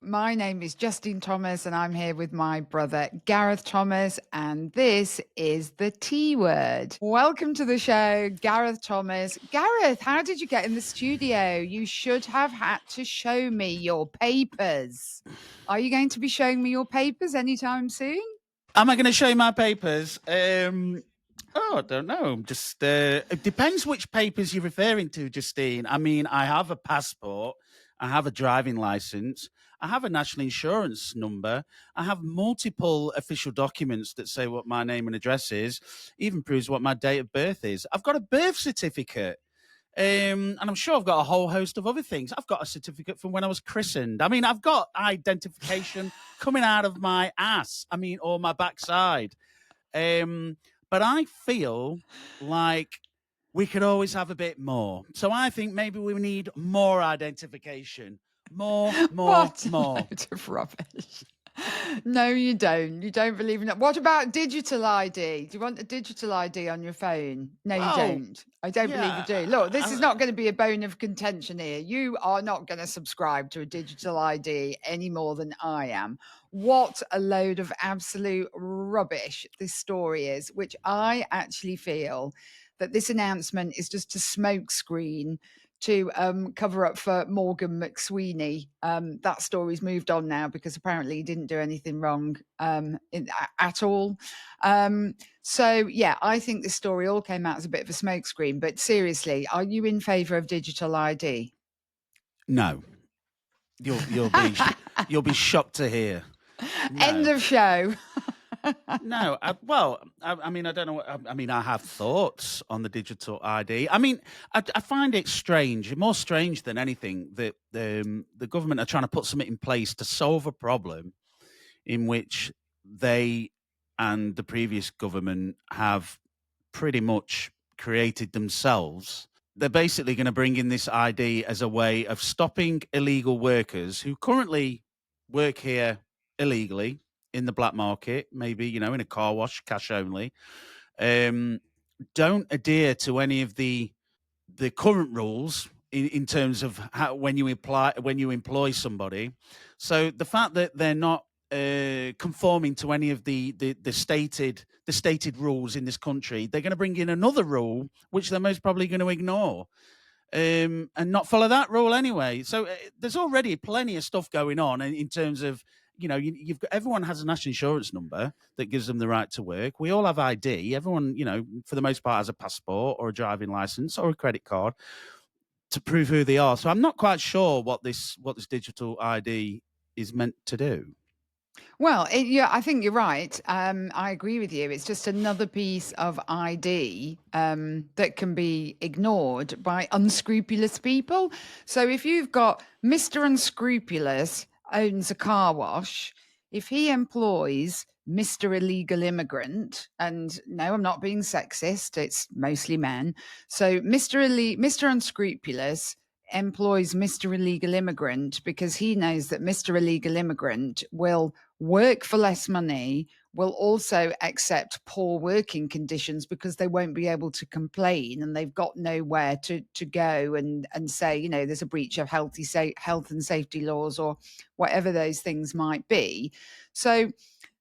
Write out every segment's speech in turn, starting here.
My name is Justine Thomas, and I'm here with my brother Gareth Thomas, and this is the T Word. Welcome to the show, Gareth Thomas. Gareth, how did you get in the studio? You should have had to show me your papers. Are you going to be showing me your papers anytime soon? Am I going to show you my papers? I don't know. Just it depends which papers you're referring to, Justine. I mean, I have a passport, I have a driving license, I have a national insurance number, I have multiple official documents that say what my name and address is, even proves what my date of birth is. I've got a birth certificate. And I'm sure I've got a whole host of other things. I've got a certificate from when I was christened. I mean, I've got identification coming out of my ass. I mean, or my backside. But I feel like we could always have a bit more. So I think maybe we need more identification. More. What a load of rubbish. No, you don't. You don't believe in it. What about digital ID? Do you want a digital ID on your phone? No, you don't. I don't believe you do. Look, this is not going to be a bone of contention here. You are not going to subscribe to a digital ID any more than I am. What a load of absolute rubbish this story is, which I actually feel that this announcement is just a smokescreen to cover up for Morgan McSweeney. That story's moved on now because apparently he didn't do anything wrong at all. So, yeah, I think this story all came out as a bit of a smokescreen. But seriously, are you in favour of digital ID? No. You'll be shocked to hear. No. End of show. No, I mean, I don't know. I mean, I have thoughts on the digital ID. I mean, I find it strange, more strange than anything, that the government are trying to put something in place to solve a problem in which they and the previous government have pretty much created themselves. They're basically going to bring in this ID as a way of stopping illegal workers who currently work here illegally in the black market, maybe, in a car wash, cash only, don't adhere to any of the current rules in terms of how when you employ somebody. So the fact that they're not conforming to any of the stated rules in this country, they're going to bring in another rule which they're most probably going to ignore. And not follow that rule anyway. So there's already plenty of stuff going on in terms of, you've got, everyone has a national insurance number that gives them the right to work. We all have ID. Everyone, for the most part, has a passport or a driving license or a credit card to prove who they are. So I'm not quite sure what this digital ID is meant to do. Well, yeah, I think you're right. I agree with you. It's just another piece of ID that can be ignored by unscrupulous people. So if you've got Mr. Unscrupulous owns a car wash, if he employs Mr. Illegal Immigrant, and no, I'm not being sexist, it's mostly men. So Mr. Unscrupulous employs Mr. Illegal Immigrant because he knows that Mr. Illegal Immigrant will work for less money, will also accept poor working conditions because they won't be able to complain and they've got nowhere to go and say, there's a breach of health and safety laws or whatever those things might be. So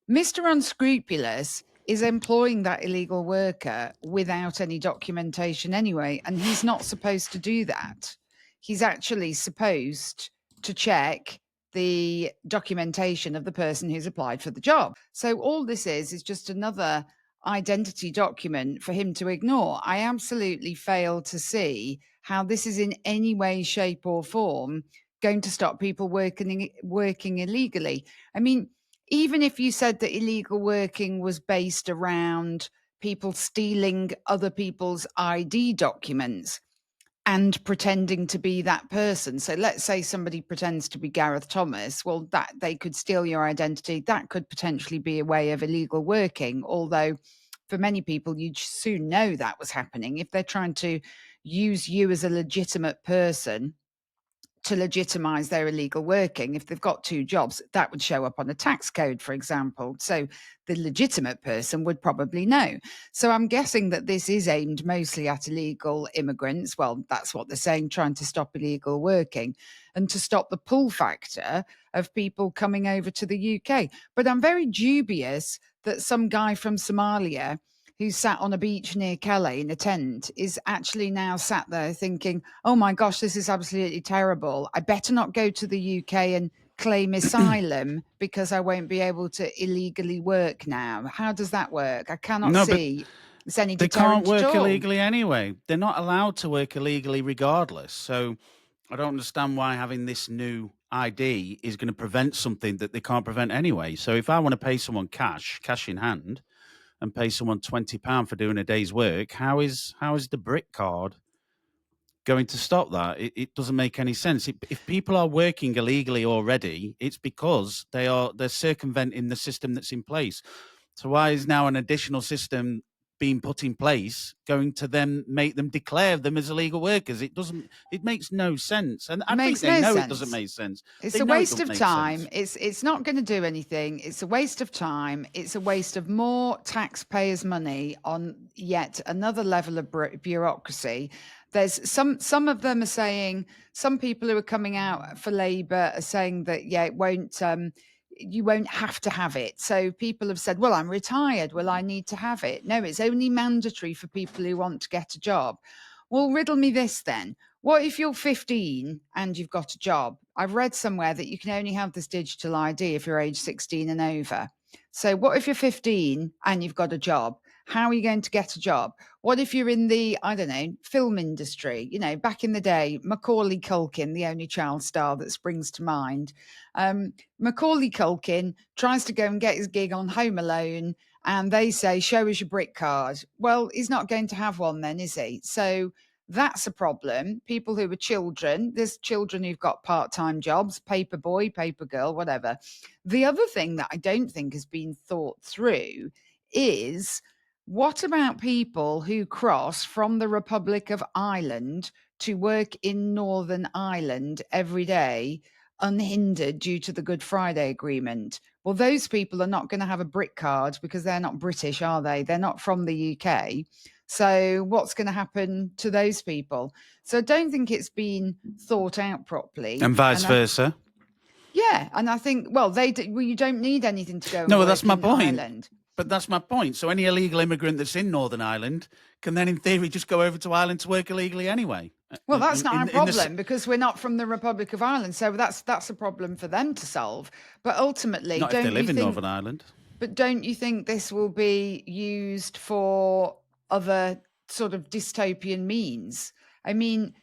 Mr. Unscrupulous is employing that illegal worker without any documentation anyway, and he's not supposed to do that. He's actually supposed to check the documentation of the person who's applied for the job. So all this is just another identity document for him to ignore. I absolutely fail to see how this is in any way, shape, or form going to stop people working illegally. I mean, even if you said that illegal working was based around people stealing other people's ID documents and pretending to be that person. So let's say somebody pretends to be Gareth Thomas. Well, that they could steal your identity. That could potentially be a way of illegal working. Although for many people, you'd soon know that was happening. If they're trying to use you as a legitimate person to legitimize their illegal working. If they've got 2 jobs, that would show up on a tax code, for example. So the legitimate person would probably know. So I'm guessing that this is aimed mostly at illegal immigrants. Well, that's what they're saying, trying to stop illegal working and to stop the pull factor of people coming over to the UK. But I'm very dubious that some guy from Somalia who sat on a beach near Calais in a tent is actually now sat there thinking, oh my gosh, this is absolutely terrible. I better not go to the UK and claim asylum because I won't be able to illegally work now. How does that work? I cannot No, but see there's any they can't deterrent at work all. illegally anyway. They're not allowed to work illegally regardless. So I don't understand why having this new ID is going to prevent something that they can't prevent anyway. So if I want to pay someone cash in hand, and pay someone £20 for doing a day's work, how is the brick card going to stop that? It doesn't make any sense. If people are working illegally already, it's because they're circumventing the system that's in place. So why is now an additional system being put in place going to then make them declare them as illegal workers? It makes no sense. And I think they know it doesn't make sense. It's a waste of time. It's not going to do anything. It's a waste of time. It's a waste of more taxpayers' money on yet another level of bureaucracy. There's some of them are saying, some people who are coming out for Labour are saying that, yeah, it won't, you won't have to have it. So people have said, well, I'm retired. Well, I need to have it. No, it's only mandatory for people who want to get a job. Well, riddle me this then. What if you're 15 and you've got a job? I've read somewhere that you can only have this digital ID if you're age 16 and over. So what if you're 15 and you've got a job? How are you going to get a job? What if you're in the, I don't know, film industry? You know, back in the day, Macaulay Culkin, the only child star that springs to mind. Macaulay Culkin tries to go and get his gig on Home Alone, and they say, show us your brick card. Well, he's not going to have one then, is he? So that's a problem. People who are children, there's children who've got part-time jobs, paper boy, paper girl, whatever. The other thing that I don't think has been thought through is, what about people who cross from the Republic of Ireland to work in Northern Ireland every day unhindered due to the Good Friday Agreement? Well, those people are not going to have a brick card because they're not British, are they? They're not from the UK. So what's going to happen to those people? So I don't think it's been thought out properly. And vice versa. Yeah, and I think, well, you don't need anything to go and No, work that's my in point. Ireland. But that's my point. So any illegal immigrant that's in Northern Ireland can then, in theory, just go over to Ireland to work illegally anyway. Well, that's not our problem because we're not from the Republic of Ireland. So that's a problem for them to solve. But ultimately, not if they live in Northern Ireland. But don't you think this will be used for other sort of dystopian means? I mean,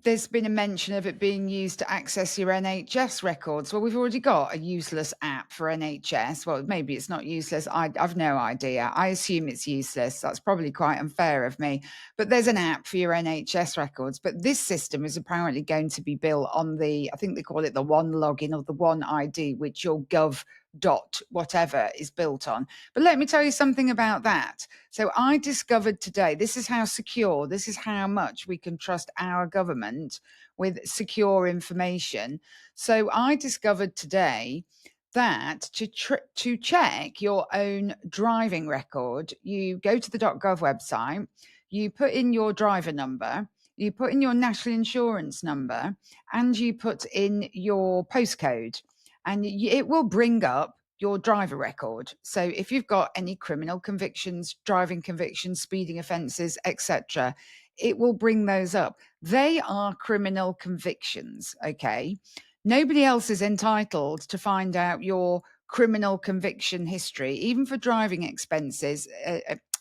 there's been a mention of it being used to access your NHS records. Well, we've already got a useless app for NHS. Well, maybe it's not useless. I've no idea. I assume it's useless. That's probably quite unfair of me. But there's an app for your NHS records. But this system is apparently going to be built on I think they call it the one login or the one ID, which your gov dot whatever is built on. But let me tell you something about that. So I discovered today, this is how secure, this is how much we can trust our government with secure information. So I discovered today that to check your own driving record, you go to the .gov website, you put in your driver number, you put in your national insurance number, and you put in your postcode. And it will bring up your driver record. So if you've got any criminal convictions, driving convictions, speeding offences, etc., it will bring those up. They are criminal convictions, okay? Nobody else is entitled to find out your criminal conviction history, even for driving expenses,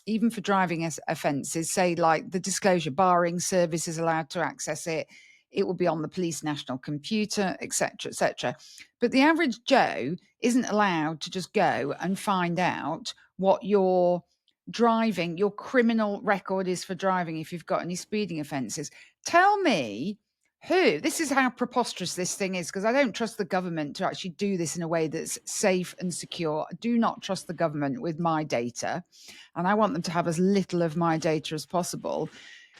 even for driving offences, say like the disclosure barring service is allowed to access it. It will be on the police national computer, etc., etc. But the average Joe isn't allowed to just go and find out what your criminal record is for driving if you've got any speeding offences. Tell me this is how preposterous this thing is, because I don't trust the government to actually do this in a way that's safe and secure. I do not trust the government with my data, and I want them to have as little of my data as possible.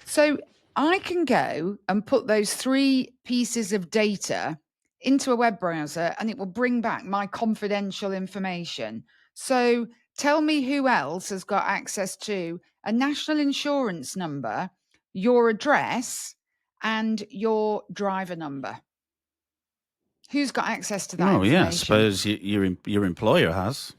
So I can go and put those 3 pieces of data into a web browser and it will bring back my confidential information. So tell me who else has got access to a national insurance number, your address, and your driver number. Who's got access to that Oh yeah, I information? suppose your employer has.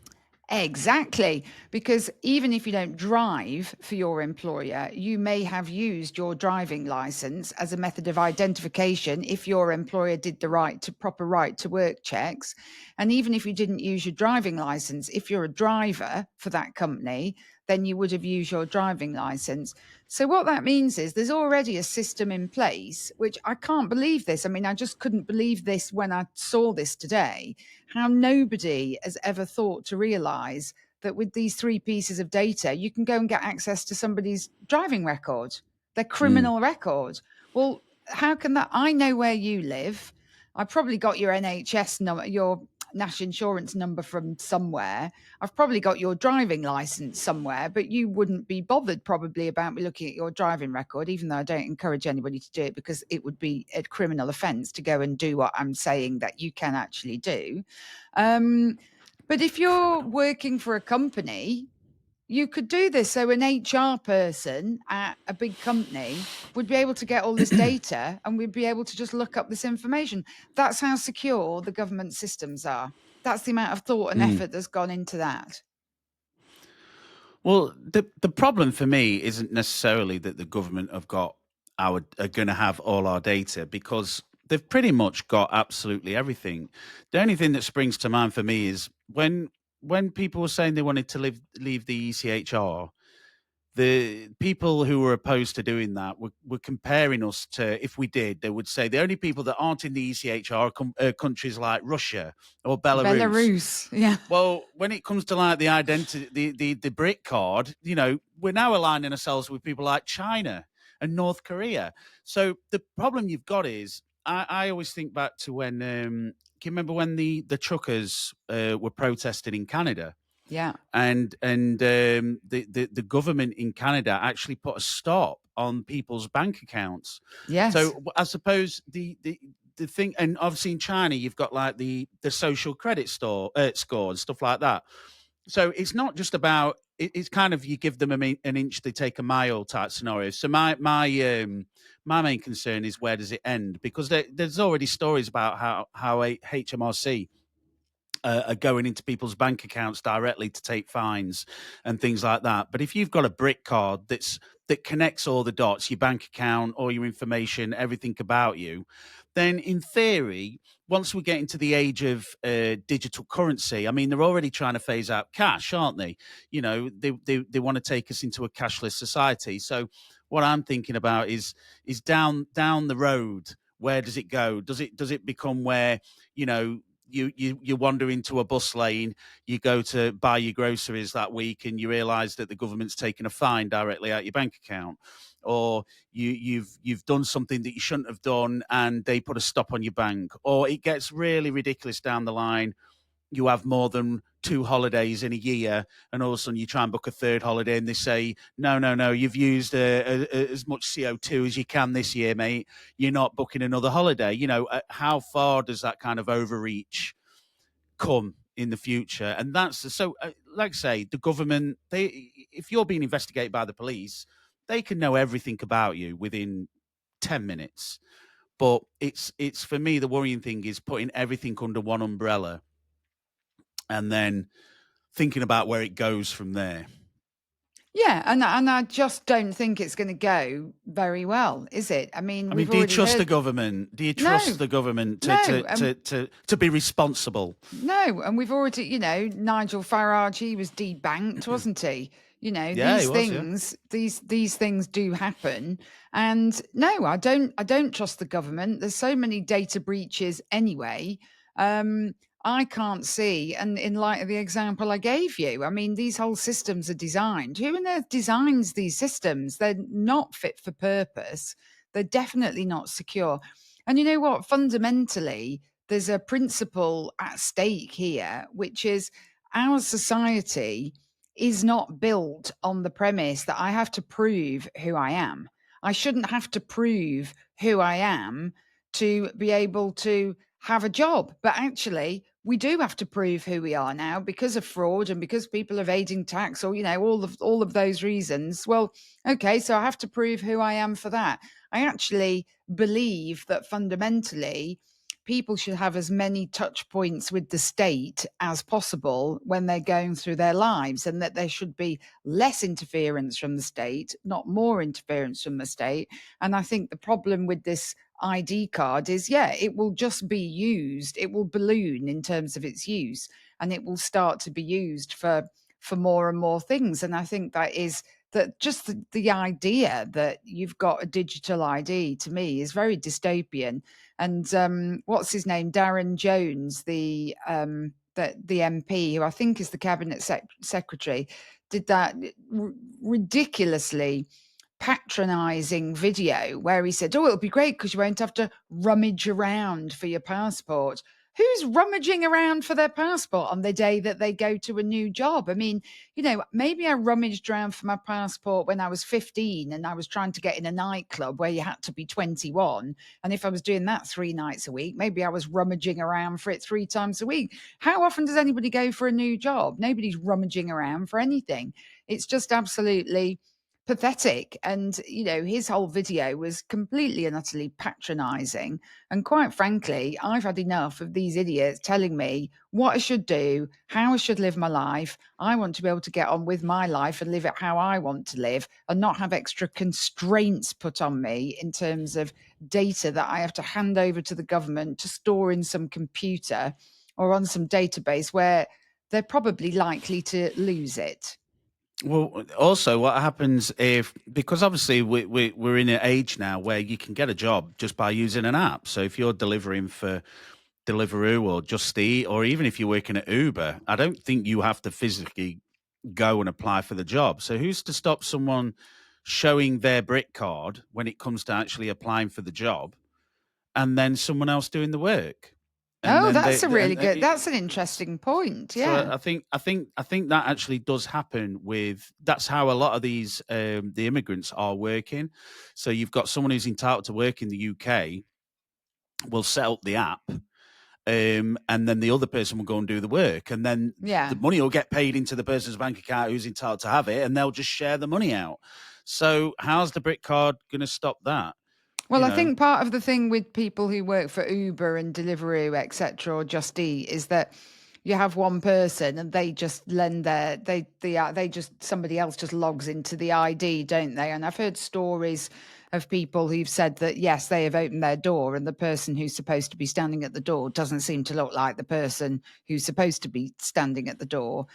Exactly. Because even if you don't drive for your employer, you may have used your driving license as a method of identification if your employer did the proper right to work checks. And even if you didn't use your driving license, if you're a driver for that company, then you would have used your driving license. So what that means is there's already a system in place, which I can't believe this. I mean, I just couldn't believe this when I saw this today, how nobody has ever thought to realize that with these 3 pieces of data, you can go and get access to somebody's driving record, their criminal record. Well, how can that? I know where you live. I probably got your NHS number, your national insurance number from somewhere. I've probably got your driving license somewhere, but you wouldn't be bothered probably about me looking at your driving record, even though I don't encourage anybody to do it because it would be a criminal offence to go and do what I'm saying that you can actually do. But if you're working for a company, you could do this. So an HR person at a big company would be able to get all this data and we'd be able to just look up this information. That's how secure the government systems are. That's the amount of thought and effort that's gone into that. Well, the problem for me isn't necessarily that the government are going to have all our data, because they've pretty much got absolutely everything. The only thing that springs to mind for me is when people were saying they wanted to leave the ECHR, the people who were opposed to doing that were comparing us to, if we did, they would say the only people that aren't in the ECHR are countries like Russia or Belarus. Belarus, yeah. Well, when it comes to like the identity, the BRIC card, we're now aligning ourselves with people like China and North Korea. So the problem you've got is, I always think back to when, can you remember when the truckers were protesting in Canada? Yeah. And the government in Canada actually put a stop on people's bank accounts. Yes. So I suppose the thing, and obviously in China you've got like the social credit score and stuff like that. So it's not just about it's kind of, you give them an inch, they take a mile type scenario. So my main concern is, where does it end? Because there's already stories about how a HMRC are going into people's bank accounts directly to take fines and things like that. But if you've got a BRIC card that connects all the dots, your bank account, all your information, everything about you, then in theory, once we get into the age of digital currency, I mean, they're already trying to phase out cash, aren't they? They want to take us into a cashless society. So what I'm thinking about is down the road, where does it go? Does it become where, you wander into a bus lane, you go to buy your groceries that week, and you realise that the government's taken a fine directly out your bank account, or you've done something that you shouldn't have done, and they put a stop on your bank, or it gets really ridiculous down the line. You have more than 2 holidays in a year, and all of a sudden you try and book a third holiday, and they say, no, you've used as much CO2 as you can this year, mate. You're not booking another holiday. How far does that kind of overreach come in the future? And that's so, like I say, the government, if you're being investigated by the police, they can know everything about you within 10 minutes. But it's for me, the worrying thing is putting everything under one umbrella and then thinking about where it goes from there. Yeah, and I just don't think it's going to go very well, is it? I mean, I mean, we've do you already trust heard. the government? Do you No, trust the government no, to be responsible? no, and we've already, Nigel Farage, he was debanked, wasn't he? Yeah, he These was. Yeah. things, these things do happen, and no, I don't trust the government. There's so many data breaches anyway. Um, I can't see, and in light of the example I gave you, I mean, these whole systems are designed. Who on earth designs these systems? They're not fit for purpose. They're definitely not secure. And you know what? Fundamentally, there's a principle at stake here, which is our society is not built on the premise that I have to prove who I am. I shouldn't have to prove who I am to be able to have a job. But actually, we do have to prove who we are now because of fraud and because people are evading tax, or all of those reasons. Well, okay, so I have to prove who I am for that. I actually believe that fundamentally people should have as many touch points with the state as possible when they're going through their lives, and that there should be less interference from the state, not more interference from the state. And I think the problem with this ID card is, yeah, it will just be used, it will balloon in terms of its use, and it will start to be used for more and more things. And I think that just the idea that you've got a digital ID, to me, is very dystopian. And what's his name, Darren Jones, the MP, who I think is the cabinet secretary, did that ridiculously patronizing video where he said, "Oh, it'll be great because you won't have to rummage around for your passport." Who's rummaging around for their passport on the day that they go to a new job? I mean, maybe I rummaged around for my passport when I was 15 and I was trying to get in a nightclub where you had to be 21. And if I was doing that 3 nights a week, maybe I was rummaging around for it 3 times a week. How often does anybody go for a new job? Nobody's rummaging around for anything. It's just absolutely pathetic. And his whole video was completely and utterly patronizing. And quite frankly, I've had enough of these idiots telling me what I should do, how I should live my life. I want to be able to get on with my life and live it how I want to live, and not have extra constraints put on me in terms of data that I have to hand over to the government to store in some computer or on some database where they're probably likely to lose it. Well, also, what happens if, because obviously we're in an age now where you can get a job just by using an app. So if you're delivering for Deliveroo or Just Eat, or even if you're working at Uber, I don't think you have to physically go and apply for the job. So who's to stop someone showing their brick card when it comes to actually applying for the job, and then someone else doing the work? And Oh, then that's a really good, that's an interesting point. so Yeah. I think that actually does happen with. That's how a lot of these the immigrants are working. So you've got someone who's entitled to work in the UK will set up the app, and then the other person will go and do the work, and then Yeah. the money will get paid into the person's bank account who's entitled to have it, and they'll just share the money out. So how's the brick card going to stop that? Well, You I know, think part of the thing with people who work for Uber and Deliveroo, etc., or Just Eat, is that you have one person and they just lend they just somebody else just logs into the ID, don't they? And I've heard stories of people who've said that yes, they have opened their door and the person who's supposed to be standing at the door doesn't seem to look like the person who's supposed to be standing at the door.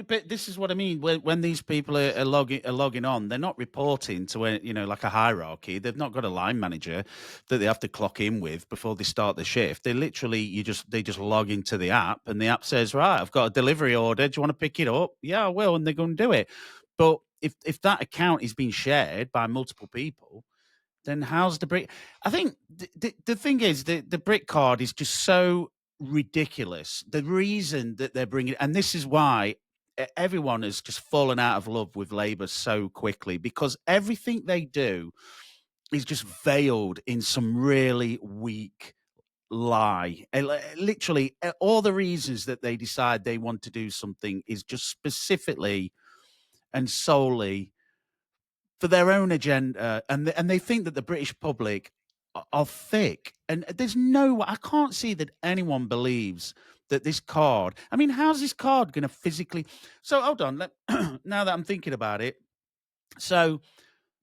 but this is what I mean. When these people are logging on, they're not reporting to like a hierarchy. They've not got a line manager that they have to clock in with before they start the shift. They literally they just log into the app, and the app says, "Right, I've got a delivery order. Do you want to pick it up?" "Yeah, I will," and they're going to do it. But if that account is being shared by multiple people, then how's the brick? I think the thing is the brick card is just so ridiculous. The reason that they're bringing, and this is why everyone has just fallen out of love with Labour so quickly, because everything they do is just veiled in some really weak lie. Literally, all the reasons that they decide they want to do something is just specifically and solely for their own agenda, and they think that the British public are thick. And I can't see that anyone believes that this card. I mean, how's this card going to physically? So hold on. Now that I'm thinking about it, so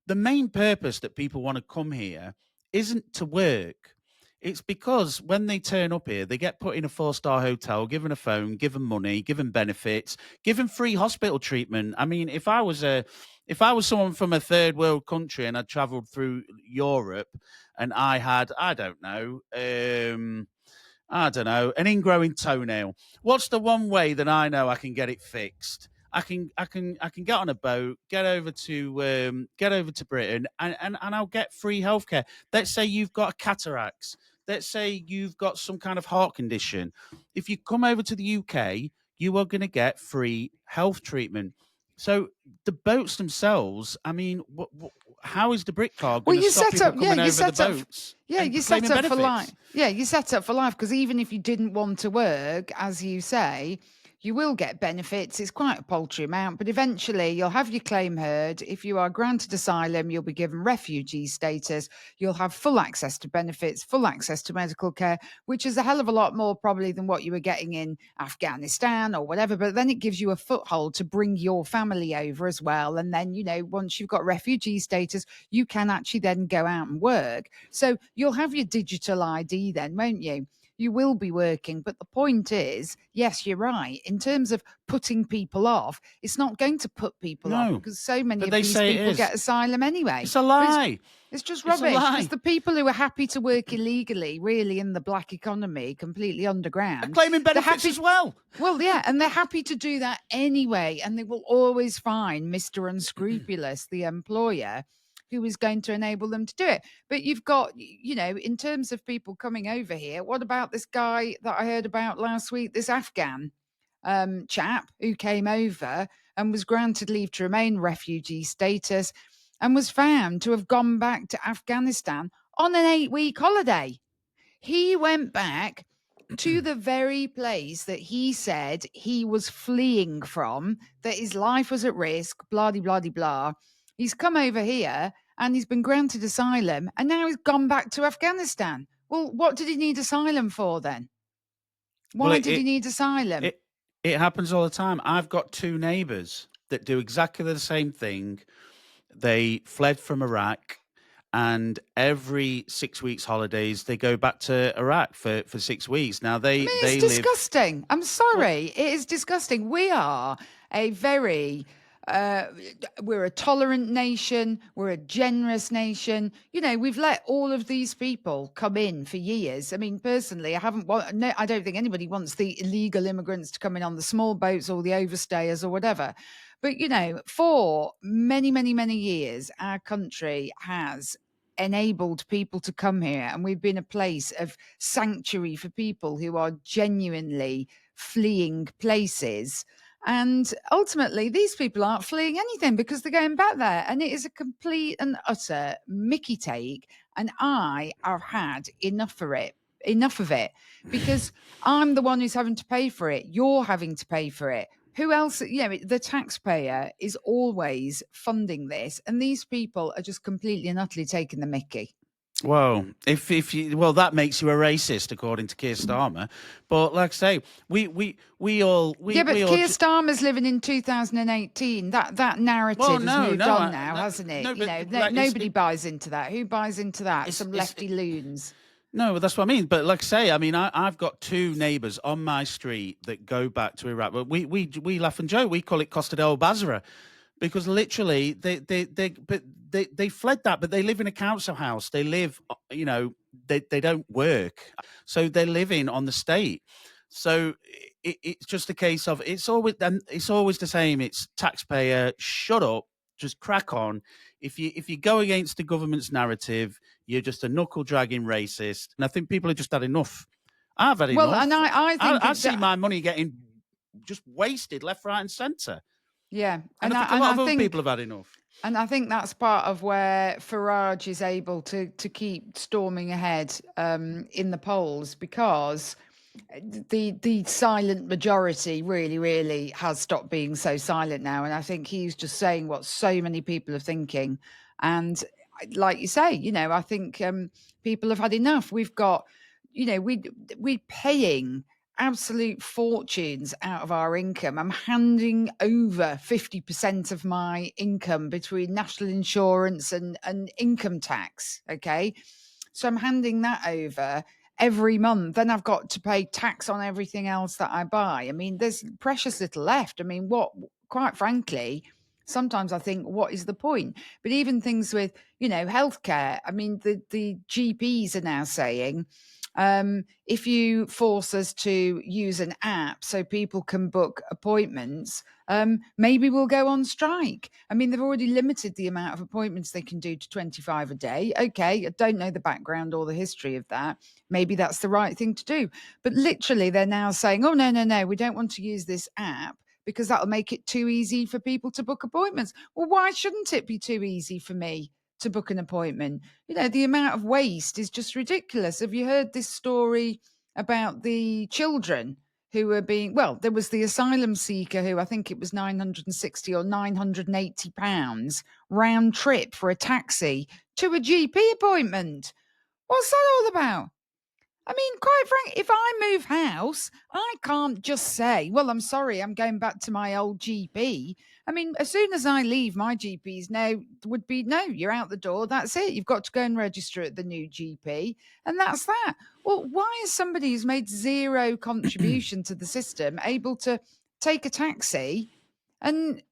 the main purpose that people want to come here isn't to work. It's because when they turn up here, they get put in a 4-star hotel, given a phone, given money, given benefits, given free hospital treatment. I mean, if I was someone from a third world country and I travelled through Europe and I had, I don't know, an ingrowing toenail. What's the one way that I know I can get it fixed? I can get on a boat, get over to Britain, and I'll get free healthcare. Let's say you've got cataracts. Let's say you've got some kind of heart condition. If you come over to the UK, you are going to get free health treatment. So the boats themselves, I mean, how is the brick card Well, going to you stop set people up, yeah, coming you over the set up, boats yeah, and you set claiming up for life. benefits? Yeah, you set up for life because even if you didn't want to work, as you say, you will get benefits. It's quite a paltry amount, but eventually you'll have your claim heard. If you are granted asylum, you'll be given refugee status. You'll have full access to benefits, full access to medical care, which is a hell of a lot more probably than what you were getting in Afghanistan or whatever. But then it gives you a foothold to bring your family over as well. And then, once you've got refugee status, you can actually then go out and work. So you'll have your digital ID then, won't you? You will be working. But the point is, yes, you're right. In terms of putting people off, it's not going to put people off No, because so many but of they these say it people is. get asylum anyway. It's a But lie. it's just It's a rubbish because lie. the people who are happy to work illegally, really in the black economy, completely Are underground, claiming they're benefits happy. as well. Well, yeah, and they're happy to do that anyway. And they will always find Mr. Unscrupulous, the employer, who is going to enable them to do it. But you've got, in terms of people coming over here, what about this guy that I heard about last week, this Afghan chap who came over and was granted leave to remain refugee status and was found to have gone back to Afghanistan on an 8-week holiday? He went back to the very place that he said he was fleeing from, that his life was at risk, blah, de, blah, de, blah. He's come over here and he's been granted asylum and now he's gone back to Afghanistan. Well, what did he need asylum for then? Well, Why did he need asylum? it happens all the time. I've got two neighbours that do exactly the same thing. They fled from Iraq, and every 6 weeks holidays they go back to Iraq for 6 weeks. Now I mean, it's live. disgusting. I'm Well, sorry. It is disgusting. We are a very, we're a tolerant nation. We're a generous nation. We've let all of these people come in for years. I mean, personally, I don't think anybody wants the illegal immigrants to come in on the small boats or the overstayers or whatever. But, for many, many, many years, our country has enabled people to come here, and we've been a place of sanctuary for people who are genuinely fleeing places. And ultimately, these people aren't fleeing anything because they're going back there. And it is a complete and utter Mickey take. And I have had enough of it, because I'm the one who's having to pay for it. You're having to pay for it. Who else? The taxpayer is always funding this, and these people are just completely and utterly taking the mickey. well, if you that makes you a racist according to Keir Starmer. But like I say, we all Yeah, but Keir ju- Starmer's living in 2018. That narrative well, has moved no, on now, hasn't it? no, but Nobody buys into that. Who buys into that? it's Some lefty loons. no, that's what I mean. But like I say, I mean, I've got two neighbours on my street that go back to Iraq. But we laugh and joke. We call it Costa del Basra, because literally they fled that, but they live in a council house. They live, they don't work, so they're living on the state. So it's just a case of it's always the same. It's taxpayer, shut up, just crack on. If you go against the government's narrative, you're just a knuckle dragging racist. And I think people have just had enough. I've had Well, enough. and I think I see my money getting just wasted left, right, and centre. yeah, And and I think a I, and lot I of other think people have had enough. And I think that's part of where Farage is able to keep storming ahead in the polls, because the silent majority really has stopped being so silent now. And I think he's just saying what so many people are thinking. And like you say, I think people have had enough. We've got, we're paying absolute fortunes out of our income. I'm handing over 50% of my income between national insurance and income tax. Okay. So I'm handing that over every month. Then I've got to pay tax on everything else that I buy. I mean, there's precious little left. I mean, quite frankly, sometimes I think, what is the point? But even things with, healthcare, I mean, the GPs are now saying, if you force us to use an app so people can book appointments, maybe we'll go on strike. I mean, they've already limited the amount of appointments they can do to 25 a day. Okay, I don't know the background or the history of that. Maybe that's the right thing to do. But literally, they're now saying, oh, no, we don't want to use this app because that'll make it too easy for people to book appointments. Well, why shouldn't it be too easy for me to book an appointment. The amount of waste is just ridiculous. Have you heard this story about the children who were there was the asylum seeker who, I think it was 960 or 980 pounds round trip for a taxi to a GP appointment. What's that all about? I mean, quite frankly, if I move house, I can't just say, well, I'm sorry, I'm going back to my old GP. I mean, as soon as I leave, my GPs would be, no, you're out the door. That's it. You've got to go and register at the new GP. And that's that. Well, why is somebody who's made zero contribution to the system able to take a taxi and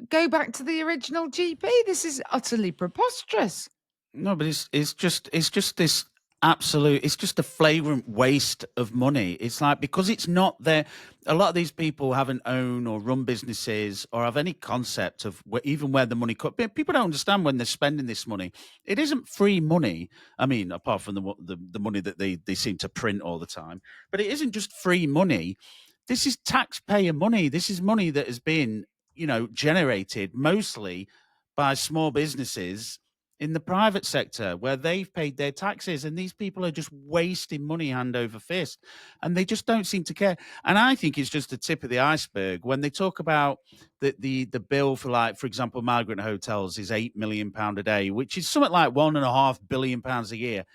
go back to the original GP? This is utterly preposterous. No, but it's just this absolute. It's just a flagrant waste of money. It's like, because it's not there. A lot of these people haven't owned or run businesses or have any concept of even where the money comes. People don't understand when they're spending this money. It isn't free money. I mean, apart from the money that they seem to print all the time, but it isn't just free money. This is taxpayer money. This is money that has been, generated mostly by small businesses in the private sector where they've paid their taxes, and these people are just wasting money hand over fist, and they just don't seem to care. And I think it's just the tip of the iceberg when they talk about the bill for, like, for example, migrant hotels is £8 million a day, which is something like £1.5 billion a year.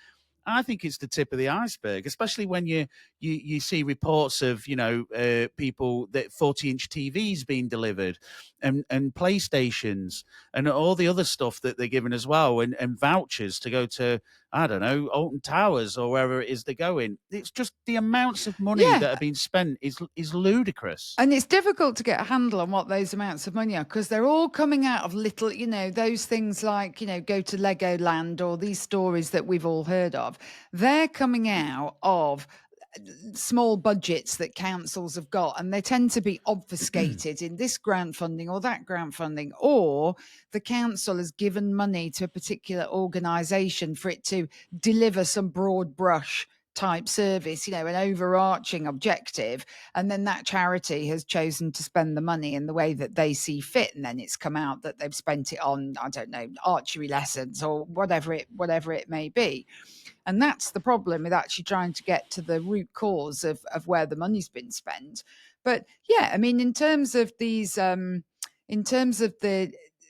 I think it's the tip of the iceberg, especially when you see reports of people that 40-inch TVs being delivered, and PlayStations and all the other stuff that they're given as well, and vouchers to go to, I don't know, Alton Towers or wherever it is they're going. It's just the amounts of money that are being spent is ludicrous. And it's difficult to get a handle on what those amounts of money are, because they're all coming out of little, those things like, go to Legoland, or these stories that we've all heard of. They're coming out of small budgets that councils have got, and they tend to be obfuscated in this grant funding or that grant funding, or the council has given money to a particular organisation for it to deliver some broad brush type service, an overarching objective, and then that charity has chosen to spend the money in the way that they see fit, and then it's come out that they've spent it on, I don't know, archery lessons or whatever it may be. And that's the problem with actually trying to get to the root cause of where the money's been spent. But yeah, I mean, in terms of the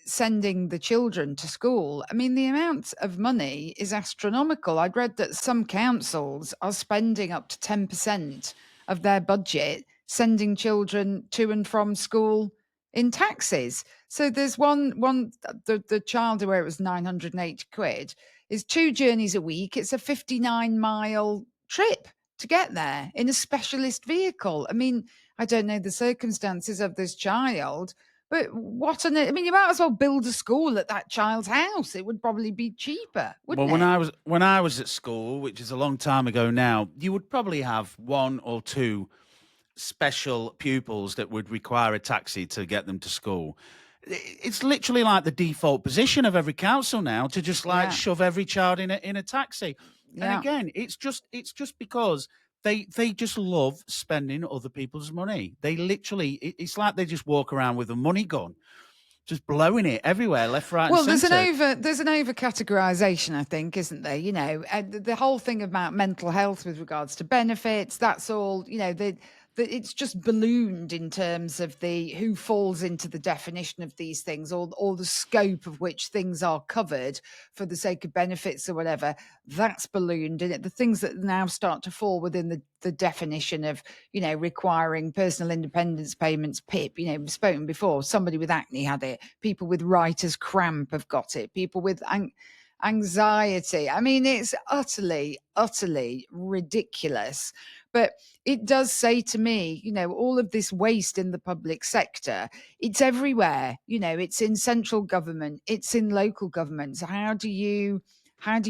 sending the children to school, I mean, the amount of money is astronomical. I'd read that some councils are spending up to 10% of their budget sending children to and from school in taxis. So there's the child where it was 980 quid is 2 journeys a week. It's a 59-mile trip to get there in a specialist vehicle. I mean, I don't know the circumstances of this child, but I mean, you might as well build a school at that child's house. It would probably be cheaper, wouldn't Well, it? when I was at school, which is a long time ago now, you would probably have one or two special pupils that would require a taxi to get them to school. It's literally like the default position of every council now to just shove every child in a taxi. And again, it's just because they just love spending other people's money. They literally, it's like they just walk around with a money gun, just blowing it everywhere, left, right, and centre. There's an over categorization, I think, isn't there? The whole thing about mental health with regards to benefits, that's all, it's just ballooned in terms of who falls into the definition of these things, or the scope of which things are covered for the sake of benefits or whatever. That's ballooned in it. The things that now start to fall within the definition of, requiring personal independence payments, PIP, we've spoken before. Somebody with acne had it. People with writer's cramp have got it. People with anxiety. I mean, it's utterly, utterly ridiculous. But it does say to me, all of this waste in the public sector, it's everywhere. It's in central government, it's in local governments. How do you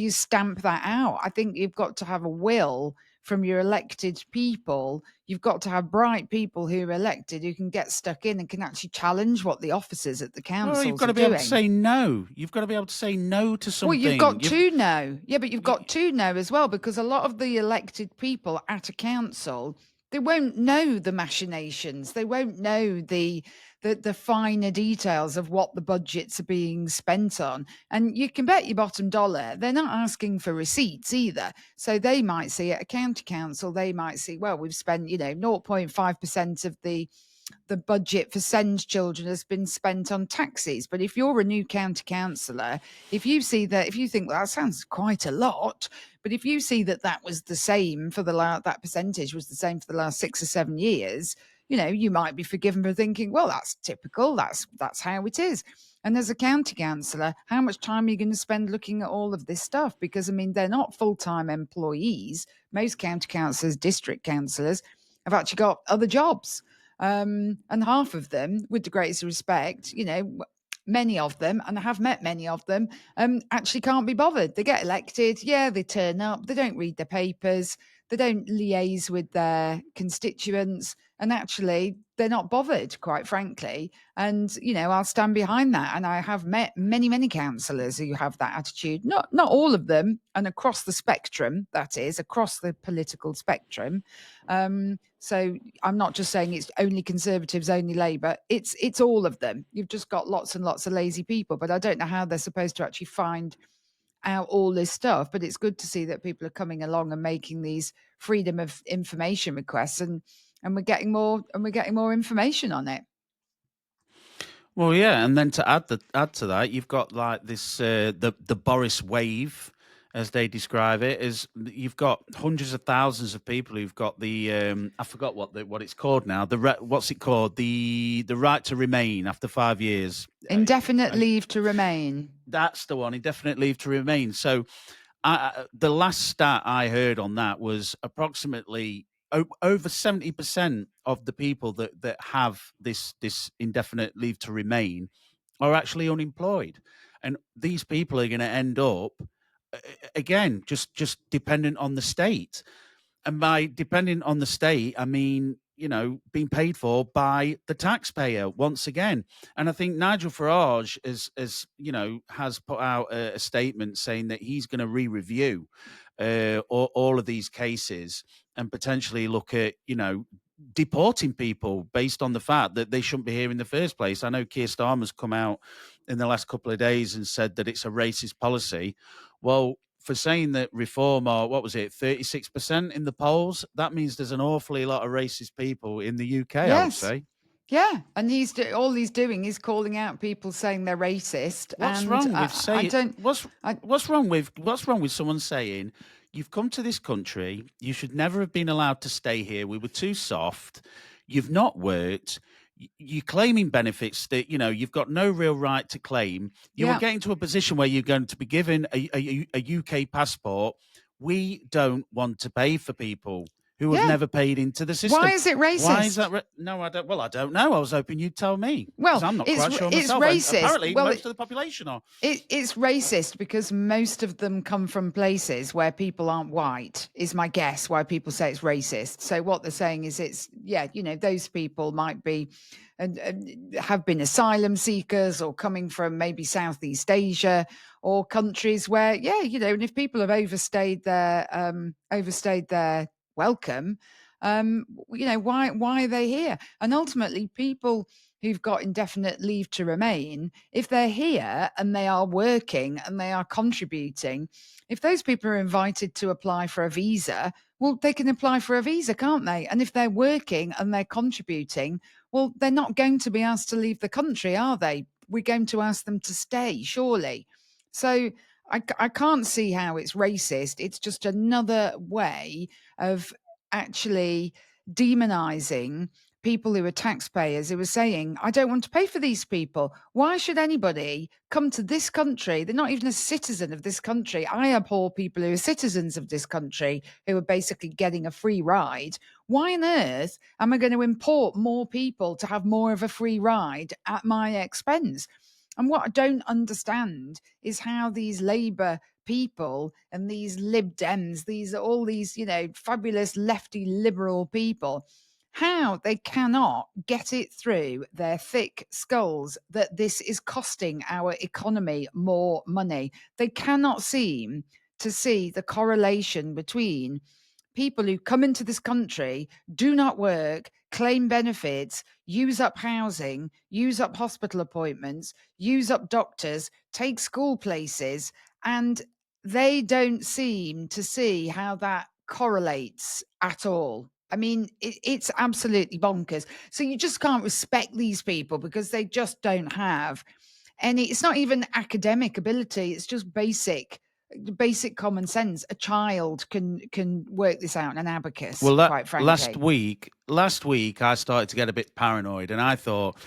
stamp that out? I think you've got to have a will from your elected people. You've got to have bright people who are elected, who can get stuck in and can actually challenge what the officers at the councils are doing. You've got to be able to say no. You've got to be able to say no to something. Well, you've got to know. Yeah, but you've got to know as well, because a lot of the elected people at a council, they won't know the machinations. They won't know the finer details of what the budgets are being spent on. And you can bet your bottom dollar they're not asking for receipts either. So they might see at a county council, they might see, well, we've spent, 0.5% of the budget for SEND children has been spent on taxis. But if you're a new county councillor, if you see that, if you think, well, that sounds quite a lot, but if you see that that was the same for that percentage was the same for the last 6 or 7 years, you might be forgiven for thinking, well, that's typical. That's how it is. And as a county councillor, how much time are you going to spend looking at all of this stuff? Because, I mean, they're not full-time employees. Most county councillors, district councillors, have actually got other jobs. And half of them, with the greatest respect, many of them, and I have met many of them, actually can't be bothered. They get elected, yeah, they turn up, they don't read the papers, they don't liaise with their constituents, and actually they're not bothered, quite frankly. And I'll stand behind that. And I have met many, many councillors who have that attitude. Not all of them, and across the spectrum, that is, across the political spectrum. So I'm not just saying it's only Conservatives, only Labour. It's all of them. You've just got lots and lots of lazy people, but I don't know how they're supposed to actually find out all this stuff. But it's good to see that people are coming along and making these freedom of information requests, and we're getting more information on it. Well, yeah, and then to add to that, you've got like this the Boris wave, as they describe it, is you've got hundreds of thousands of people who've got the I forgot what it's called now. What's it called? The right to remain after 5 years. Indefinite leave to remain. That's the one. Indefinite leave to remain. So, the last stat I heard on that was approximately over 70% of the people that have this indefinite leave to remain are actually unemployed, and these people are going to end up again just dependent on the state. And by depending on the state, I mean, being paid for by the taxpayer once again. And I think Nigel Farage has put out a statement saying that he's going to re-review all of these cases and potentially look at, deporting people based on the fact that they shouldn't be here in the first place. I know Keir Starmer's come out in the last couple of days and said that it's a racist policy. Well, for saying that reform, or what was it, 36% in the polls, that means there's an awfully lot of racist people in the UK, I would Yes. say. Yeah, and all he's doing is calling out people saying they're racist. What's wrong with saying? What's wrong with someone saying you've come to this country, you should never have been allowed to stay here. We were too soft. You've not worked. You're claiming benefits that you've got no real right to claim. You Yeah. are getting to a position where you're going to be given a UK passport. We don't want to pay for people who have never paid into the system. Why is it racist? Why is that? No, I don't. Well, I don't know. I was hoping you'd tell me. Well, 'cause I'm not it's quite sure it's myself. racist. Apparently, Well, most of the population are. It's racist because most of them come from places where people aren't white, is my guess why people say it's racist. So what they're saying is those people might be and have been asylum seekers or coming from maybe Southeast Asia or countries where, and if people have overstayed their welcome, why are they here? And ultimately, people who've got indefinite leave to remain, if they're here and they are working and they are contributing, if those people are invited to apply for a visa, well, they can apply for a visa, can't they? And if they're working and they're contributing, well, they're not going to be asked to leave the country, are they? We're going to ask them to stay, surely. So I can't see how it's racist. It's just another way of actually demonizing people who are taxpayers who are saying, I don't want to pay for these people. Why should anybody come to this country? They're not even a citizen of this country. I abhor people who are citizens of this country who are basically getting a free ride. Why on earth am I going to import more people to have more of a free ride at my expense? And what I don't understand is how these Labour people and these Lib Dems, all these, fabulous lefty liberal people, how they cannot get it through their thick skulls that this is costing our economy more money. They cannot seem to see the correlation between people who come into this country, do not work, claim benefits, use up housing, use up hospital appointments, use up doctors, take school places, and they don't seem to see how that correlates at all. I mean, it's absolutely bonkers. So you just can't respect these people because they just don't have any. It's not even academic ability. It's just basic common sense. A child can work this out in an abacus, Well, quite last frankly. week, I started to get a bit paranoid, and I thought,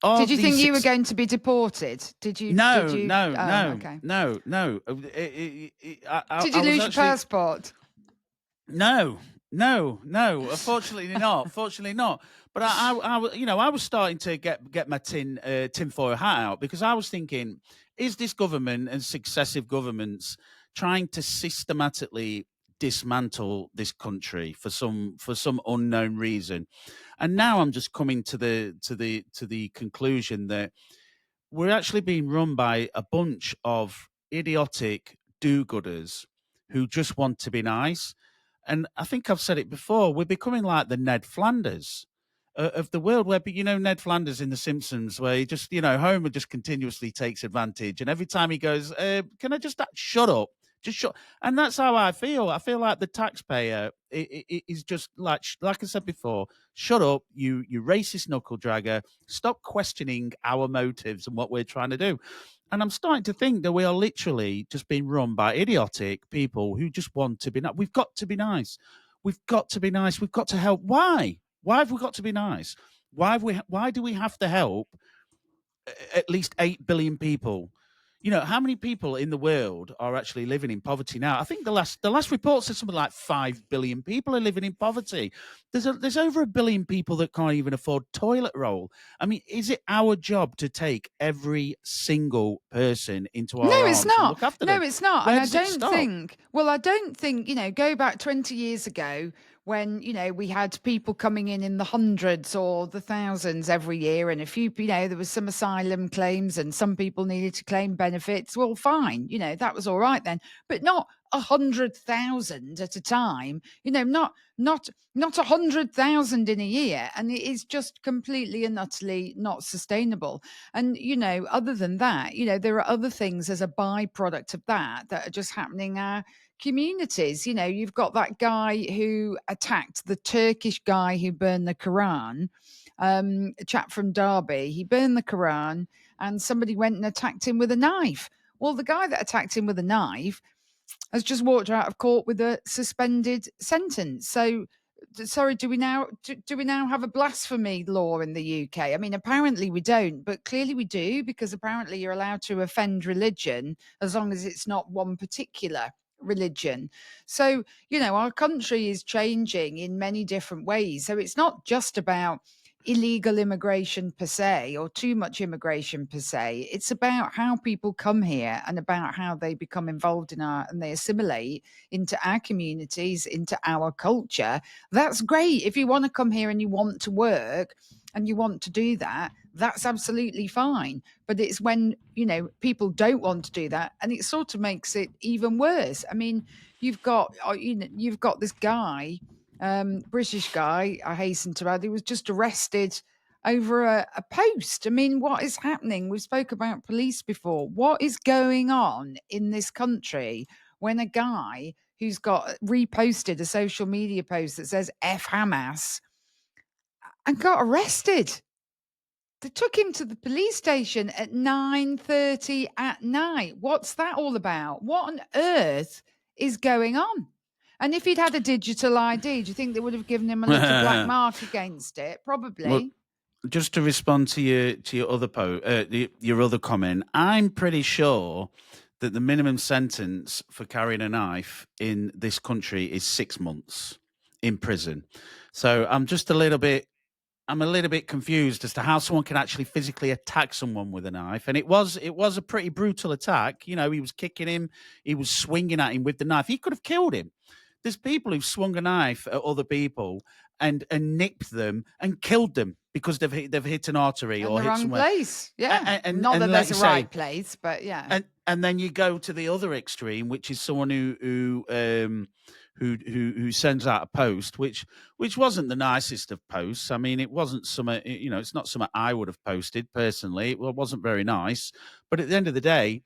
are Did you think these you were going to be deported? Did you? No, no, Oh, no, okay. no, no. Did I you was lose your actually passport? no, no, no. Fortunately not. Fortunately not. But I was starting to get my tinfoil hat out, because I was thinking, is this government and successive governments trying to systematically dismantle this country for some unknown reason? And now I'm just coming to the conclusion that we're actually being run by a bunch of idiotic do-gooders who just want to be nice. And I think I've said it before, we're becoming like the Ned Flanders of the world, where, Ned Flanders in The Simpsons, where he just, Homer just continuously takes advantage. And every time he goes, can I just shut up? Just shut. And that's how I feel. I feel like the taxpayer is just like I said before, shut up, you racist knuckle dragger. Stop questioning our motives and what we're trying to do. And I'm starting to think that we are literally just being run by idiotic people who just want to be nice. We've got to be nice. We've got to be nice. We've got to help. Why? Why have we got to be nice? Why do we have to help at least 8 billion people? How many people in the world are actually living in poverty now? I think the last report said something like 5 billion people are living in poverty. There's over 1 billion people that can't even afford toilet roll. I mean, is it our job to take every single person into No, our it's arms and not. look after No, them? it's not. And Where I does it don't stop? think, well, I don't think, go back 20 years ago when, we had people coming in the hundreds or the thousands every year. And a few, there was some asylum claims and some people needed to claim benefits. Well, fine. That was all right then, but not 100,000 at a time, not 100,000 in a year. And it is just completely and utterly not sustainable. And, other than that, there are other things as a byproduct of that are just happening in our communities. You've got that guy who attacked the Turkish guy who burned the Quran, a chap from Derby. He burned the Quran and somebody went and attacked him with a knife. Well, the guy that attacked him with a knife has just walked out of court with a suspended sentence. So, sorry, do we now have a blasphemy law in the UK? I mean, apparently we don't, but clearly we do, because apparently you're allowed to offend religion as long as it's not one particular religion. So, our country is changing in many different ways. So it's not just about illegal immigration per se, or too much immigration per se. It's about how people come here and about how they become involved and they assimilate into our communities, into our culture. That's great. If you want to come here and you want to work and you want to do that, that's absolutely fine. But it's when, people don't want to do that, and it sort of makes it even worse. I mean, you've got this guy, British guy, I hasten to add, who was just arrested over a post. I mean, what is happening? We spoke about police before. What is going on in this country when a guy who's got reposted a social media post that says F Hamas and got arrested? They took him to the police station at 9:30 at night. What's that all about? What on earth is going on? And if he'd had a digital ID, do you think they would have given him a little black mark against it? Well, Probably. just to respond to your other your other comment, I'm pretty sure that the minimum sentence for carrying a knife in this country is 6 months in prison. So I'm a little bit confused as to how someone can actually physically attack someone with a knife. And it was a pretty brutal attack. He was kicking him, he was swinging at him with the knife. He could have killed him. There's people who've swung a knife at other people and nipped them and killed them because they've hit an artery In or the hit wrong somewhere. place. Yeah. And Not that like there's you a say, right place, but yeah. and then you go to the other extreme, which is someone who sends out a post which wasn't the nicest of posts. I mean, it wasn't some, it's not something I would have posted personally. It wasn't very nice. But at the end of the day,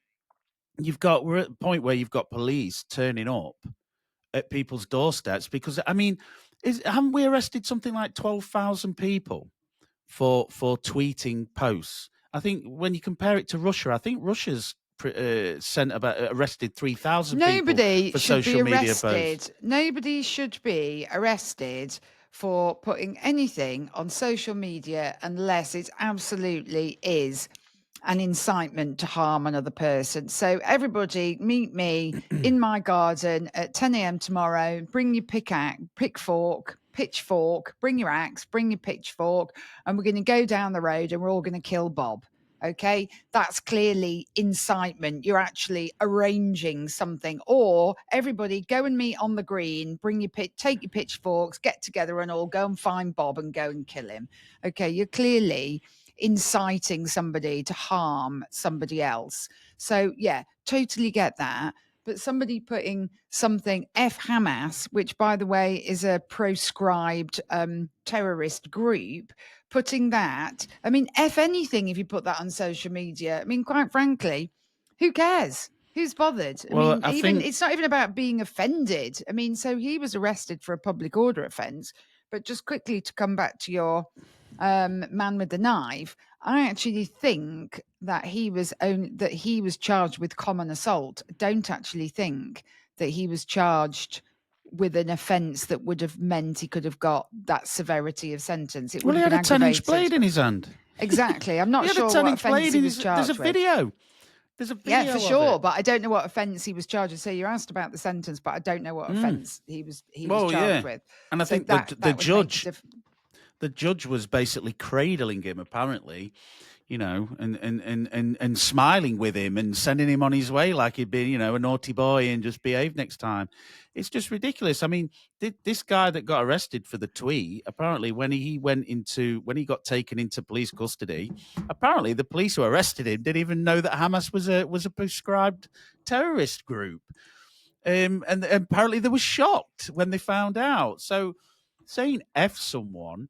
we're at the point where you've got police turning up at people's doorsteps because, I mean, haven't we arrested something like 12,000 people for tweeting posts? I think when you compare it to Russia, I think Russia's arrested 3,000 people for social media posts. Nobody should be arrested for putting anything on social media unless it absolutely is an incitement to harm another person. So everybody meet me in my garden at 10 a.m. tomorrow. Bring your pitchfork, bring your axe, bring your pitchfork, and we're going to go down the road and we're all going to kill Bob. Okay, that's clearly incitement. You're actually arranging something. Or everybody go and meet on the green, take your pitchforks, get together and all go and find Bob and go and kill him. Okay, you're clearly inciting somebody to harm somebody else. So yeah, totally get that. But somebody putting something F Hamas, which by the way is a proscribed terrorist group, putting that, I mean, F anything if you put that on social media. I mean, quite frankly, who cares? Who's bothered? I mean, it's not even about being offended. I mean, so he was arrested for a public order offence. But just quickly to come back to your man with the knife, I actually think that he was charged with common assault. I don't actually think that he was charged with an offence that would have meant he could have got that severity of sentence. It would have been aggravated. He had a 10-inch blade in his hand. Exactly. I'm not sure what offence he was charged with. There's a video. Yeah, for sure, but I don't know what offence he was charged with. So you asked about the sentence, but I don't know what offence he was charged with. And I think the judge was basically cradling him, apparently, and smiling with him and sending him on his way like he'd been, a naughty boy and just behave next time. It's just ridiculous. I mean, this guy that got arrested for the tweet, apparently when he got taken into police custody, apparently the police who arrested him didn't even know that Hamas was a prescribed terrorist group. And apparently they were shocked when they found out. So saying F someone,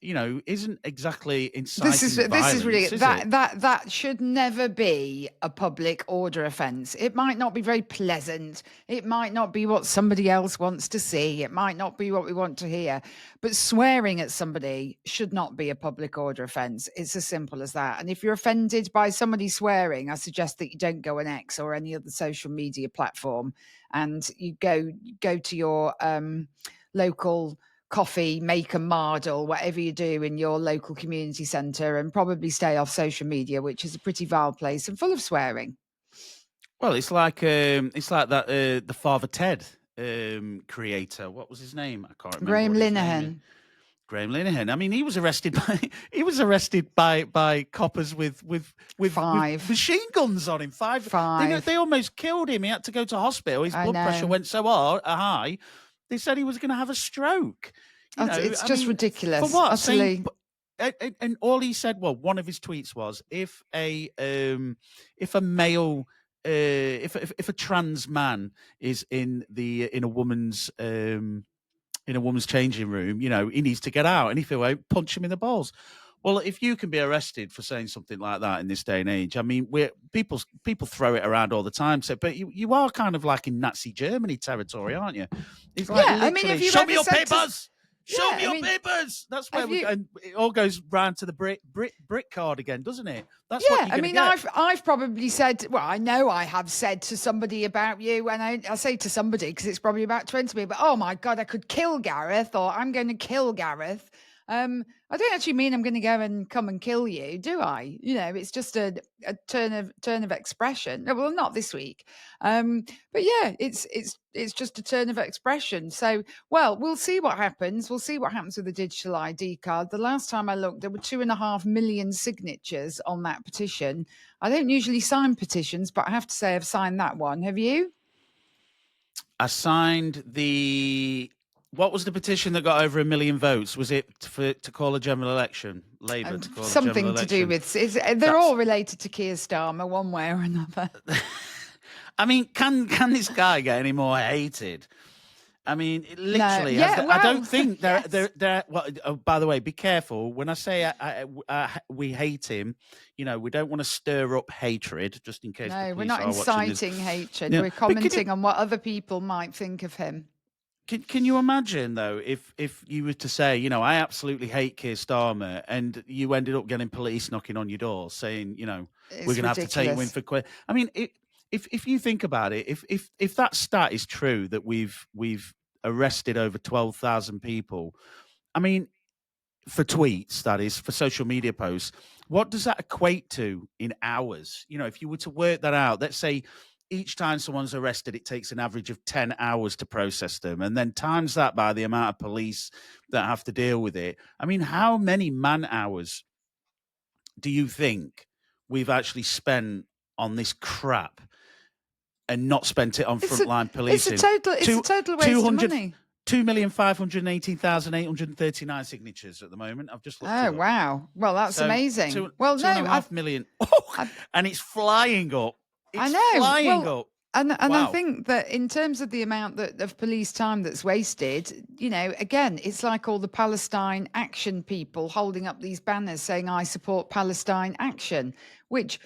isn't exactly inciting violence. This is really that should never be a public order offence. It might not be very pleasant. It might not be what somebody else wants to see. It might not be what we want to hear. But swearing at somebody should not be a public order offence. It's as simple as that. And if you're offended by somebody swearing, I suggest that you don't go on X or any other social media platform, and you go to your local coffee maker Mardle, whatever you do in your local community centre, and probably stay off social media, which is a pretty vile place and full of swearing. Well, it's like that the Father Ted creator. What was his name? I can't remember. Graham Linehan. Graham Linehan. I mean, he was arrested by coppers with machine guns on him. Five. They almost killed him. He had to go to hospital. His blood pressure went so high. They said he was going to have a stroke. It's just ridiculous. For what? Utterly. And all he said, one of his tweets was, if a trans man is in a woman's changing room, he needs to get out, and if he won't, punch him in the balls. Well, if you can be arrested for saying something like that in this day and age, I mean, people throw it around all the time. So, but you are kind of like in Nazi Germany territory, aren't you? It's like, I mean, if you show me your papers. Show me your papers. That's where and it all goes round to the brick card again, doesn't it? That's what you're get. I've probably said, well, I know I have said to somebody about you, and I say to somebody because it's probably about 20 people, but oh my God, I could kill Gareth, or I'm going to kill Gareth. I don't actually mean I'm going to go and come and kill you, do I? It's just a turn of expression. Well, not this week. But yeah, it's just a turn of expression. So, well, we'll see what happens. We'll see what happens with the digital ID card. The last time I looked, there were 2.5 million signatures on that petition. I don't usually sign petitions, but I have to say I've signed that one. Have you? I signed what was the petition that got over 1 million votes? Was it to call a general election? Labour to call something a general election? To do with they're all related to Keir Starmer one way or another. I mean, can this guy get any more hated? I mean, No. literally, Yeah. I Well. don't think Yes. they're. Well, oh, by the way, be careful when I say we hate him. We don't want to stir up hatred, just in case the No, we're police not are watching this. inciting hatred. Yeah, We're but can you commenting on what other people might think of him. can you imagine though if you were to say, I absolutely hate Keir Starmer, and you ended up getting police knocking on your door saying, we're It's going to have to take you in ridiculous. for. I mean, if you think about it, if that stat is true that we've arrested over 12,000 people, I mean, for tweets, that is, for social media posts, what does that equate to in hours? If you were to work that out, let's say each time someone's arrested, it takes an average of 10 hours to process them, and then times that by the amount of police that have to deal with it. I mean, how many man hours do you think we've actually spent on this crap and not spent it on It's a frontline it's a policing? total it's a Two, total waste of 200, money. 2,518,839 signatures at the moment. I've just looked it Oh up. wow! Well, that's So amazing. Well, two no, and a half million. Oh, and it's flying up. I It's know. flying Well, up. and I Wow. think that in terms of the amount of police time that's wasted, again, it's like all the Palestine action people holding up these banners saying, I support Palestine action, which,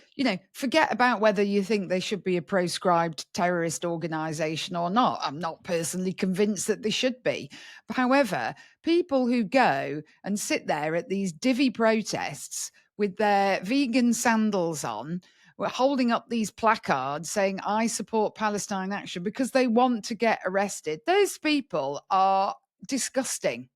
forget about whether you think they should be a proscribed terrorist organization or not. I'm not personally convinced that they should be. However, people who go and sit there at these divvy protests with their vegan sandals on, were holding up these placards saying, I support Palestine action because they want to get arrested. Those people are disgusting.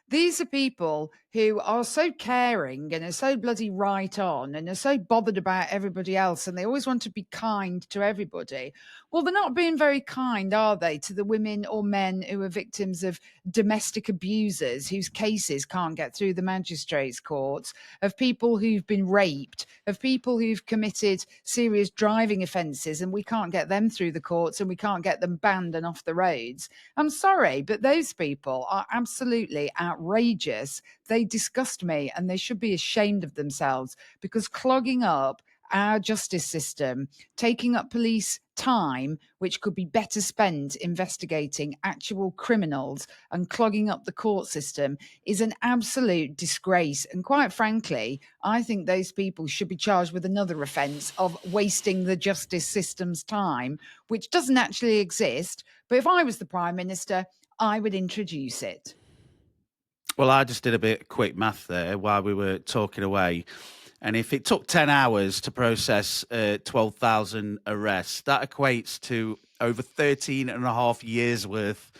These are people who are so caring and are so bloody right on and are so bothered about everybody else, and they always want to be kind to everybody. Well, they're not being very kind, are they, to the women or men who are victims of domestic abusers whose cases can't get through the magistrates' courts, of people who've been raped, of people who've committed serious driving offences, and we can't get them through the courts and we can't get them banned and off the roads. I'm sorry, but those people are absolutely outrageous. They disgust me, and they should be ashamed of themselves, because clogging up our justice system, taking up police time, which could be better spent investigating actual criminals, and clogging up the court system is an absolute disgrace. And quite frankly, I think those people should be charged with another offence of wasting the justice system's time, which doesn't actually exist. But if I was the Prime Minister, I would introduce it. Well, I just did a bit of quick math there while we were talking away. And if it took 10 hours to process 12,000 arrests, that equates to over 13 and a half years worth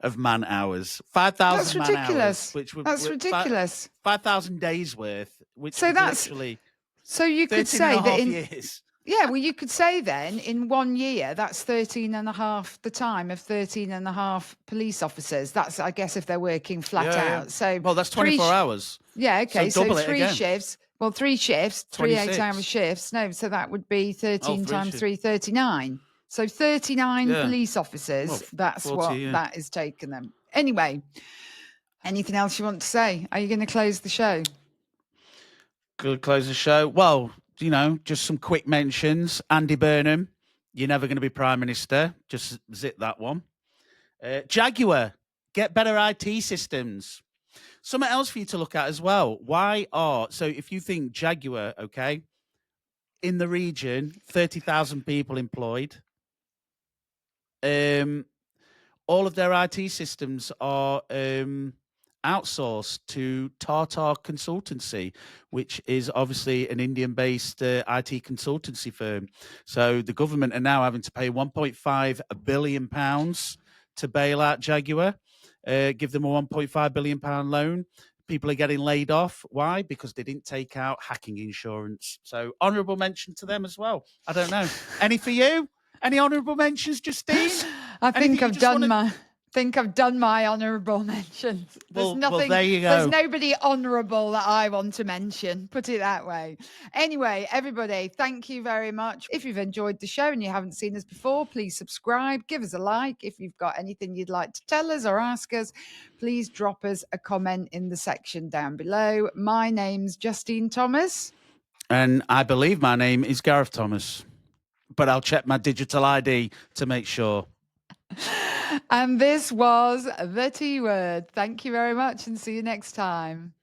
of man hours. 5,000 man hours. That's ridiculous. 5,000 days worth, which so was that's, literally so you could 13 say and a that half in years. Yeah, well, you could say then in 1 year, that's 13 and a half, the time of 13 and a half police officers. That's, I guess, if they're working flat out. So, well, that's 24 hours. Yeah, okay. So double it three again. shifts. Well, 3 shifts, 3 8-hour shifts. No, so that would be 13 times 3, 39. So 39 police officers. Well, that's 40, what that is taking them. Anyway, anything else you want to say? Are you going to close the show? Close the show. Well, just some quick mentions. Andy Burnham, you're never going to be Prime Minister. Just zip that one. Jaguar, get better IT systems. Something else for you to look at as well. So if you think Jaguar, okay, in the region, 30,000 people employed. All of their IT systems are outsourced to Tata Consultancy, which is obviously an Indian-based IT consultancy firm. So the government are now having to pay £1.5 billion to bail out Jaguar, give them a £1.5 billion loan. People are getting laid off. Why? Because they didn't take out hacking insurance. So honourable mention to them as well. I don't know. Any for you? Any honourable mentions, Justine? I think I've done my honourable mentions. There's nothing. Well, there you go. There's nobody honourable that I want to mention. Put it that way. Anyway, everybody, thank you very much. If you've enjoyed the show and you haven't seen us before, please subscribe, give us a like. If you've got anything you'd like to tell us or ask us, please drop us a comment in the section down below. My name's Justine Thomas. And I believe my name is Gareth Thomas. But I'll check my digital ID to make sure. And this was the T Word. Thank you very much and see you next time.